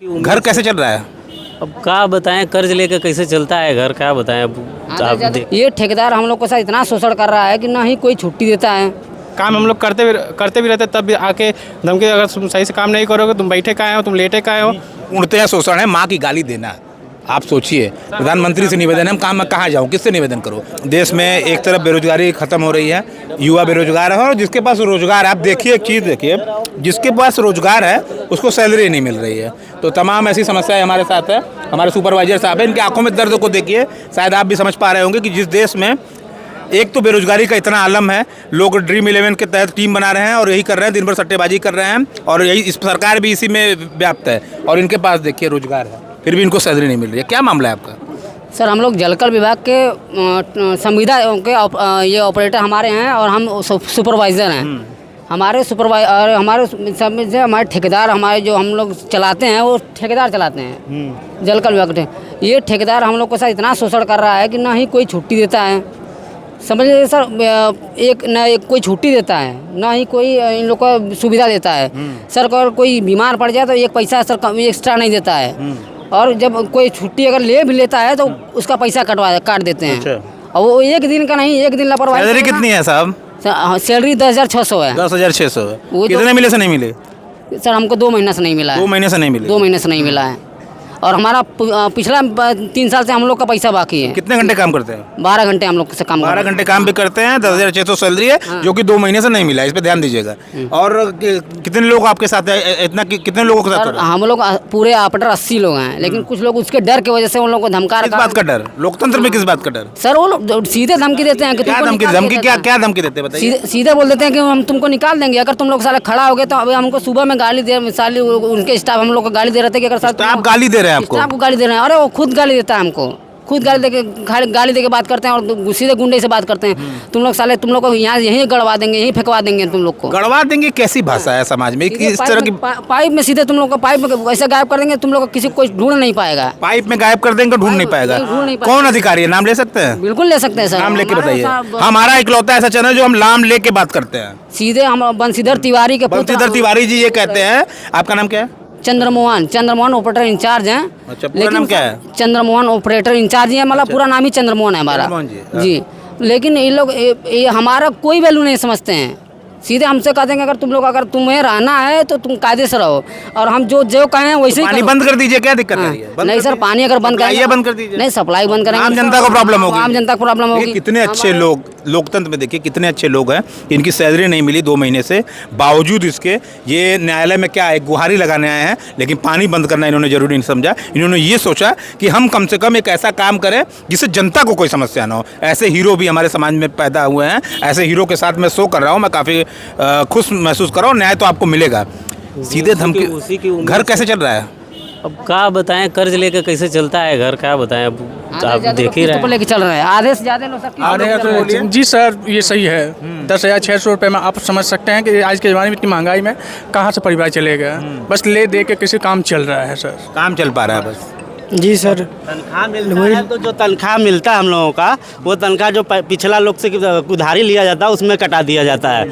घर कैसे चल रहा है? अब क्या बताएं, कर्ज लेकर कैसे चलता है घर, क्या बताएं अब आप ये ठेकेदार हम लोग को साथ इतना शोषण कर रहा है कि ना ही कोई छुट्टी देता है। काम हम लोग करते भी रहते तब भी आके धमकी, अगर तुम सही से काम नहीं करोगे, तुम बैठे का हो, तुम लेटे का हो। पूर्णतः शोषण है, माँ की गाली देना। आप सोचिए, प्रधानमंत्री से निवेदन है, हम काम में कहाँ जाऊँ, किससे निवेदन करो? देश में एक तरफ बेरोजगारी खत्म हो रही है, युवा बेरोजगार है, और जिसके पास रोजगार है, आप देखिए एक चीज़ देखिए, जिसके पास रोजगार है उसको सैलरी नहीं मिल रही है। तो तमाम ऐसी समस्याएं हमारे साथ है। हमारे सुपरवाइजर साहब हैं, इनकी आंखों में दर्द को देखिए, शायद आप भी समझ पा रहे होंगे कि जिस देश में एक तो बेरोजगारी का इतना आलम है, लोग ड्रीम 11 के तहत टीम बना रहे हैं और यही कर रहे हैं, दिन भर सट्टेबाजी कर रहे हैं, और यही इस सरकार भी इसी में व्याप्त है, और इनके पास देखिए रोजगार है, फिर भी इनको सैलरी नहीं मिल रही है। क्या मामला है आपका? सर हम लोग जलकर विभाग के संविदा के ये ऑपरेटर हमारे हैं और हम सुपरवाइज़र हैं। हमारे सुपरवाइजर हमारे सब में से हमारे ठेकेदार, हमारे जो हम लोग चलाते हैं वो ठेकेदार चलाते हैं जलकर विभाग के। ये ठेकेदार हम लोग को साथ इतना शोषण कर रहा है कि ना ही कोई छुट्टी देता है। समझ लीजिए सर, एक कोई छुट्टी देता है, ना ही कोई इन लोग को सुविधा देता है। सर अगर कोई बीमार पड़ जाए तो एक पैसा सर एक्स्ट्रा नहीं देता है, और जब कोई छुट्टी अगर ले भी लेता है तो उसका पैसा काट देते हैं। अच्छा। और वो एक दिन का नहीं, एक दिन लापरवाही। सैलरी कितनी है साहब? सैलरी 10,600 है। 10,600 है। वो कितने मिले से नहीं मिले? सर हमको 2 महीना से नहीं मिला है। 2 महीने से नहीं मिले? 2 महीने से नहीं मिला है, और हमारा पिछला 3 साल से हम लोग का पैसा बाकी है। कितने घंटे काम करते हैं? 12 घंटे हम लोग से काम 12 घंटे काम भी करते हैं, 10,600 सैलरी है, जो कि 2 महीने से नहीं मिला है। इस पे ध्यान दीजिएगा। और कितने लोग आपके साथ है? इतना कितने लोगों के साथ हो रहा है? हम लोग पूरे ऑपरेटर 80 लोग हैं, लेकिन कुछ लोग उसके डर की वजह से उन लोग को धमका किस बात का डर? लोकतंत्र में किस बात का डर? सर वो लोग सीधे धमकी देते हैं कि क्या तुमको धमकी निकाल धमकी देंगे। क्या धमकी देते हैं बताइए? सीधे बोल देते हैं कि हम तुमको निकाल देंगे अगर तुम लोग साले खड़ा हो गए। तो अभी हमको सुबह में गाली दे, साले उनके स्टाफ हम लोग को गाली दे रहे थे कि अगर तो आप गाली दे रहे हैं? आपको गाली दे रहे हैं। अरे वो खुद गाली देता है हमको, खुद गाली दे के बात करते हैं, और सीधे गुंडे से बात करते हैं। तुम लोग साले, तुम लोग को यहाँ यहीं गड़वा देंगे, यहीं फेंकवा देंगे तुम लोग को। गड़वा देंगे कैसी भाषा है समाज में? इस तरह की पाइप में सीधे तुम लोग को पाइप में ऐसे गायब कर देंगे, तुम लोग को किसी को ढूंढ नहीं पाएगा। पाइप में गायब कर देंगे, ढूंढ नहीं पाएगा। कौन अधिकारी है? नाम ले सकते हैं? बिल्कुल ले सकते हैं सर। नाम लेके बताइए। हमारा इकलौता ऐसा चैनल जो हम नाम लेके बात करते हैं। सीधे हम बंशीधर तिवारी के बंशीधर तिवारी जी ये कहते हैं। आपका नाम क्या है? चंद्रमोहन ऑपरेटर इंचार्ज हैं। अच्छा, पूरा नाम क्या है? चंद्रमोहन ऑपरेटर इंचार्ज है, मतलब पूरा नाम ही चंद्रमोहन है हमारा जी। लेकिन ये लोग ये हमारा कोई वैल्यू नहीं समझते हैं। सीधे हमसे कहते हैं कि अगर तुम्हें रहना है तो तुम कायदे से रहो, और हम जो कहें वैसे ही पानी बंद कर दीजिए। क्या दिक्कत है? नहीं सर, पानी अगर बंद करेंगे, बंद कर दीजिए। नहीं, सप्लाई बंद करेंगे, आम जनता को प्रॉब्लम होगी। आम जनता को प्रॉब्लम होगी। कितने अच्छे लोग लोकतंत्र में, देखिए कितने अच्छे लोग हैं, इनकी सैलरी नहीं मिली 2 महीने से, बावजूद इसके ये न्यायालय में क्या है, गुहारी लगाने आए हैं, लेकिन पानी बंद करना इन्होंने जरूरी नहीं समझा। इन्होंने ये सोचा कि हम कम से कम एक ऐसा काम करें जिससे जनता को कोई समस्या ना हो। ऐसे हीरो भी हमारे समाज में पैदा हुए हैं। ऐसे हीरो के साथ मैं शो कर रहा हूँ, मैं काफ़ी खुश महसूस कर रहा हूँ। न्याय तो आपको मिलेगा। सीधे धमकी। घर कैसे चल रहा है? अब क्या बताएं, कर्ज लेकर कैसे चलता है घर, क्या बताएं अब आप देख ही रहे हैं। लेके चल रहे हैं, आधे से ज्यादा लोग। जी सर, ये सही है। 10,600 रुपये में आप समझ सकते हैं कि आज के ज़माने में इतनी महंगाई में कहाँ से परिवार चलेगा। बस ले दे के किसी काम चल रहा है सर। काम चल पा रहा है बस। जी सर, तनख्वाह मिलता है, तो जो तनख्वाह मिलता है हम लोगों का, वो तनख्वाह जो पिछला लोग से उधारी लिया जाता है उसमें कटा दिया जाता है।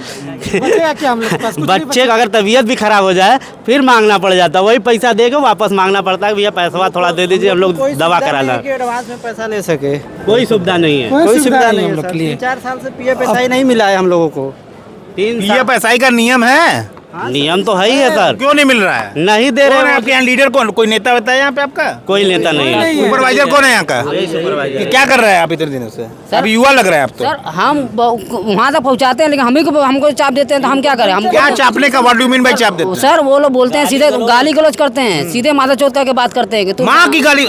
बच्चे का अगर तबीयत भी खराब हो जाए फिर मांगना पड़ जाता है, वही पैसा देके वापस मांगना पड़ता है। भैया पैसा थोड़ा दे दीजिए, हम लोग दवा कराना। एडवांस में पैसा ले सके, कोई सुविधा नहीं है। कोई सुविधा नहीं हम लोग के लिए। 4 साल से पीए पैसा ही नहीं मिला है हम लोगों को। 3 ये पैसा का नियम है? नियम तो है ही है सर। क्यों नहीं मिल रहा है? नहीं दे रहे कौन है हैं। आपके यहाँ लीडर? कौन? कोई नेता होता है यहाँ पे आपका? कोई नेता नहीं है। सुपरवाइजर कौन है यहाँ का? सुपरवाइजर। ये क्या कर रहे हैं आप इतने दिनों से? अभी युवा लग रहा है आप तो। सर हम वहाँ तक पहुँचाते हैं, लेकिन हमको चाप देते हैं, तो हम क्या करें? हम क्या चापने का? व्हाट डू मीन बाय चाप देते हैं? सर वो लोग बोलते हैं, सीधे गाली गलौज करते हैं, सीधे माथा चौथ करके बात करते हैं कि तुम माँ की गाली।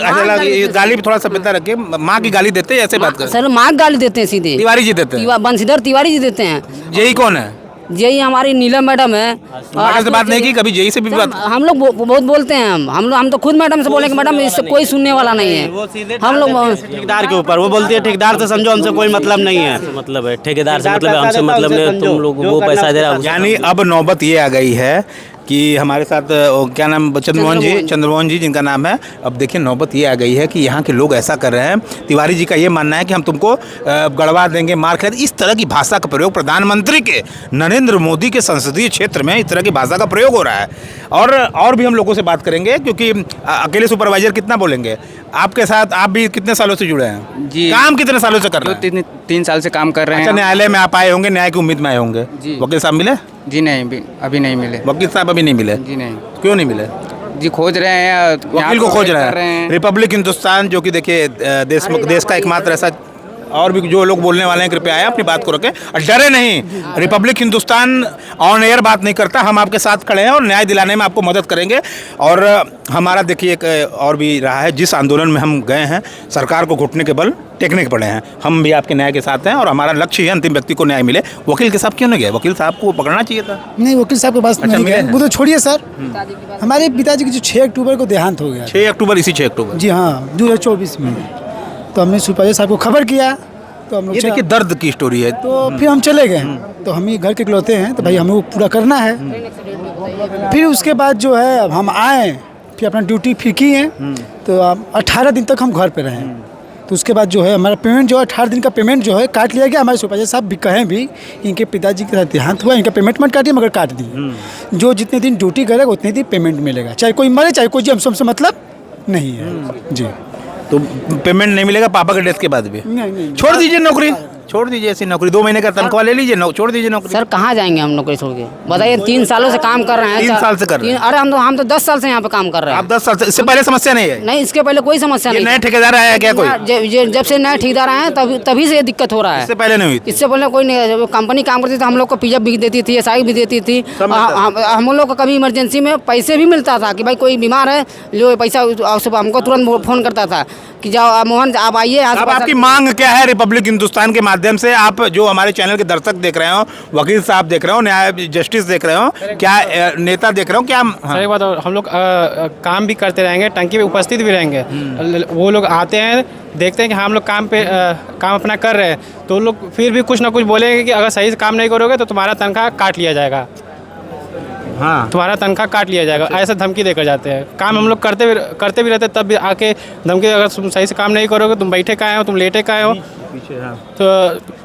गाली भी थोड़ा सभ्यता रखिए। माँ की गाली देते हैं, ऐसे बात करते सर माँ गाली देते हैं सीधे। तिवारी जी देते हैं? बंशीधर तिवारी जी देते हैं। यही कौन है? यही हमारी नीलम मैडम है। मैडम से बात नहीं की कभी? जेई से भी बात? हम लोग बहुत बोलते हैं। हम तो खुद मैडम से बोले कि मैडम इससे कोई सुनने वाला नहीं है। हम लोग ठेकेदार के ऊपर वो बोलती है, ठेकेदार से समझो, हमसे कोई मतलब नहीं है। मतलब है ठेकेदार से मतलब है, हमसे मतलब नहीं, तुम लोग वो पैसा दे रहा है। यानी अब नौबत ये आ गई है कि हमारे साथ क्या नाम, चंद्रमोहन जी जिनका नाम है। अब देखिए नौबत ये आ गई है कि यहाँ के लोग ऐसा कर रहे हैं। तिवारी जी का ये मानना है कि हम तुमको गड़वा देंगे, मार खा देंगे। इस तरह की भाषा का प्रयोग प्रधानमंत्री के नरेंद्र मोदी के संसदीय क्षेत्र में इस तरह की भाषा का प्रयोग हो रहा है। और भी हम लोगों से बात करेंगे, क्योंकि अकेले सुपरवाइजर कितना बोलेंगे। आपके साथ आप भी कितने सालों से जुड़े हैं जी? काम कितने सालों से कर रहे हैं? 3 साल से काम कर रहे अच्छा, हैं। न्यायालय में आप आए होंगे, न्याय की उम्मीद में आए होंगे जी। वकील साहब मिले? जी नहीं, अभी नहीं मिले। वकील साहब अभी नहीं मिले? जी नहीं क्यों नहीं मिले? जी, खोज रहे हैं, वकील को खोज रहे हैं। रिपब्लिक हिंदुस्तान जो कि देखिए देश का एकमात्र ऐसा, और भी जो लोग बोलने वाले हैं कृपया आए अपनी बात को रखें और डरे नहीं। रिपब्लिक हिंदुस्तान ऑन एयर बात नहीं करता, हम आपके साथ खड़े हैं और न्याय दिलाने में आपको मदद करेंगे। और हमारा देखिए एक और भी रहा है, जिस आंदोलन में हम गए हैं सरकार को घुटने के बल टेकने के पड़े हैं, हम भी आपके न्याय के साथ हैं और हमारा लक्ष्य है अंतिम व्यक्ति को न्याय मिले। वकील के साथ क्यों नहीं गए? वकील साहब को पकड़ना चाहिए था। नहीं, वकील साहब के पास अच्छा, नहीं मिले गए। हैं? वो तो छोड़िए सर, हमारे पिताजी की जो 6 अक्टूबर को देहांत हो गया। 6 अक्टूबर, इसी 6 अक्टूबर। जी हाँ, 2024 में। तो हमने सुपरवाइजर साहब को खबर किया, तो हम लोग ये देखिए दर्द की स्टोरी है। तो फिर हम चले गए। तो हम ही घर के इकलौते हैं, तो भाई हमें वो पूरा करना है। फिर उसके बाद जो है अब हम आए, फिर अपना ड्यूटी फिर की है। तो 18 दिन तक हम घर पे रहे। तो उसके बाद जो है हमारा पेमेंट जो है 18 दिन का पेमेंट जो है काट लिया गया। हमारे सुपरवाइजर साहब भी कहें भी इनके पिताजी के साथ देहांत हुआ, इनका पेमेंट मत काटिए, मगर काट दिए। जो जितने दिन ड्यूटी करेगा उतने दिन पेमेंट मिलेगा, चाहे कोई मरे चाहे कोई जी, हमसे मतलब नहीं है जी। तो पेमेंट नहीं मिलेगा पापा के डेथ के बाद भी? नहीं। छोड़ दीजिए नौकरी, छोड़ दीजिए ऐसी नौकरी। 2 महीने का तनख्वाह ले लीजिए, छोड़ दीजिए नौकरी। सर कहाँ जाएंगे हम नौकरी छोड़ के? बताइए, 3 सालों से काम कर रहे हैं। 3 साल से कर रहे हैं? अरे हम तो 10 साल से यहाँ पे काम कर रहे हैं। आप 10 साल से, इससे पहले समस्या नहीं है? नहीं, इसके पहले कोई समस्या ये नहीं। नए ठेकेदार आया है क्या कोई? जब से नए ठेकेदार आए हैं तभी से ये दिक्कत हो रहा है। इससे पहले नहीं हुई थी? इससे पहले कोई नहीं। जब कंपनी काम करती थी हम लोग को पीएफ भी देती थी, एसआई भी देती थी। हम लोग को कभी इमरजेंसी में पैसे भी मिलता था कि भाई कोई बीमार है, लो पैसा, हमको तुरंत फोन करता था कि जाओ मोहन आप आइए। अब आपकी मांग क्या है रिपब्लिक हिंदुस्तान के माध्यम से? आप जो हमारे चैनल के दर्शक देख रहे हो, वकील साहब देख रहे हो, न्याय जस्टिस देख रहे हो, क्या नेता देख रहे हो, क्या? सर एक बात और, हम लोग काम भी करते रहेंगे, टंकी पे उपस्थित भी रहेंगे। वो लोग आते हैं, देखते हैं कि हम लोग काम अपना कर रहे हैं, तो लोग फिर भी कुछ ना कुछ बोलेंगे कि अगर सही से काम नहीं करोगे तो तुम्हारा तनख्वाह काट लिया जाएगा। हाँ, तुम्हारा तनख्वाह काट लिया जाएगा, ऐसे धमकी देकर जाते हैं। काम हम लोग करते भी रहते, तब भी आके धमकी, अगर तुम सही से काम नहीं करोगे, तुम बैठे का हो, तुम लेटे का हो, तो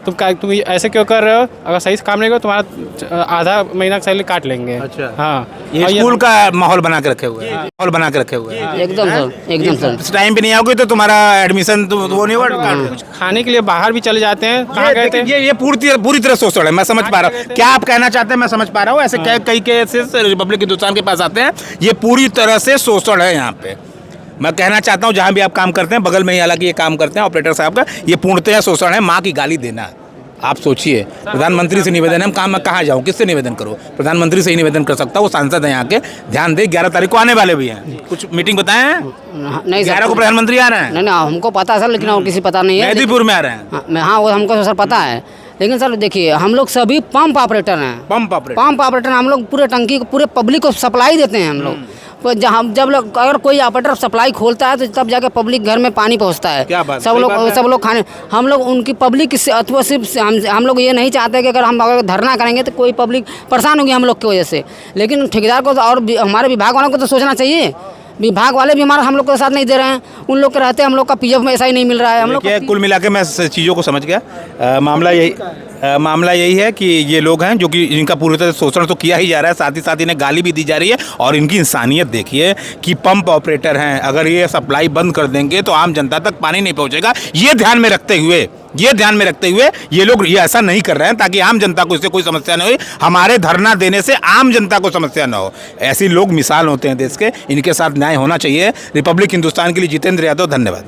तुम ऐसे क्यों कर रहे हो? अगर सही से काम नहीं करो तुम्हारा आधा महीना का सैलरी काट लेंगे। अच्छा। हाँ, ये स्कूल का माहौल बना के रखे हुए हैं, माहौल बना के रखे हुए हैं। एकदम सर, एकदम सर। इस टाइम पे नहीं आओगे तो तुम्हारा एडमिशन तो वो नहीं होगा। कुछ खाने के लिए बाहर भी चले जाते हैं। कहाँ गए थे? ये पूरी तरह शोषण है, मैं समझ पा रहा हूँ क्या आप कहना चाहते हैं, मैं समझ पा रहा हूँ। ऐसे कई केसेस रिपब्लिक हिंदुस्तान के पास आते हैं, ये पूरी तरह से शोषण है यहाँ पे। मैं कहना चाहता हूँ जहाँ भी आप काम करते हैं, बगल में ही हालांकि ये काम करते हैं ऑपरेटर साहब का, ये पूर्णतः शोषण है। माँ की गाली देना, आप सोचिए। प्रधानमंत्री से निवेदन है, काम मैं कहाँ जाऊँ, किससे निवेदन करूँ? प्रधानमंत्री से ही निवेदन कर सकता हूँ, वो सांसद हैं यहाँ के, ध्यान दे। 11 तारीख को आने वाले भी हैं, कुछ मीटिंग बताए हैं? नहीं 11 को प्रधानमंत्री आ रहे हैं। नहीं, हमको पता है सर, लेकिन और किसी पता नहीं है। मेदिनीपुर में आ रहे हैं। हाँ, वो हमको सर पता है। लेकिन सर देखिए, हम लोग सभी पंप ऑपरेटर हैं। पंप ऑपरेटर हम लोग पूरे टंकी को, पूरे पब्लिक को सप्लाई देते हैं हम लोग। तो जहाँ जब लोग, अगर कोई ऑपरेटर सप्लाई खोलता है तो तब जाके पब्लिक घर में पानी पहुँचता है। क्या बात? सब लोग खाने, हम लोग उनकी पब्लिक से अथवा सिर्फ हम लोग ये नहीं चाहते कि अगर धरना करेंगे तो कोई पब्लिक परेशान होगी हम लोग की वजह से। लेकिन ठेकेदार को तो और हमारे विभाग वालों को तो सोचना चाहिए। विभाग वाले भी हमारा हम लोग के साथ नहीं दे रहे हैं, उन लोग के रहते हम लोग का पीएफ में ऐसा ही नहीं मिल रहा है। हम लोग कुल मिला के मैं चीज़ों को समझ गया। मामला यही है कि ये लोग हैं जो कि इनका पूरी तरह शोषण तो किया ही जा रहा है, साथ ही साथ इन्हें गाली भी दी जा रही है। और इनकी इंसानियत देखिए कि पंप ऑपरेटर हैं, अगर ये सप्लाई बंद कर देंगे तो आम जनता तक पानी नहीं पहुंचेगा। ये ध्यान में रखते हुए ये लोग ये ऐसा नहीं कर रहे हैं ताकि आम जनता को इससे कोई समस्या नहीं हो, हमारे धरना देने से आम जनता को समस्या ना हो। ऐसे लोग मिसाल होते हैं देश के, इनके साथ न्याय होना चाहिए। रिपब्लिक हिंदुस्तान के लिए जितेंद्र यादव, धन्यवाद।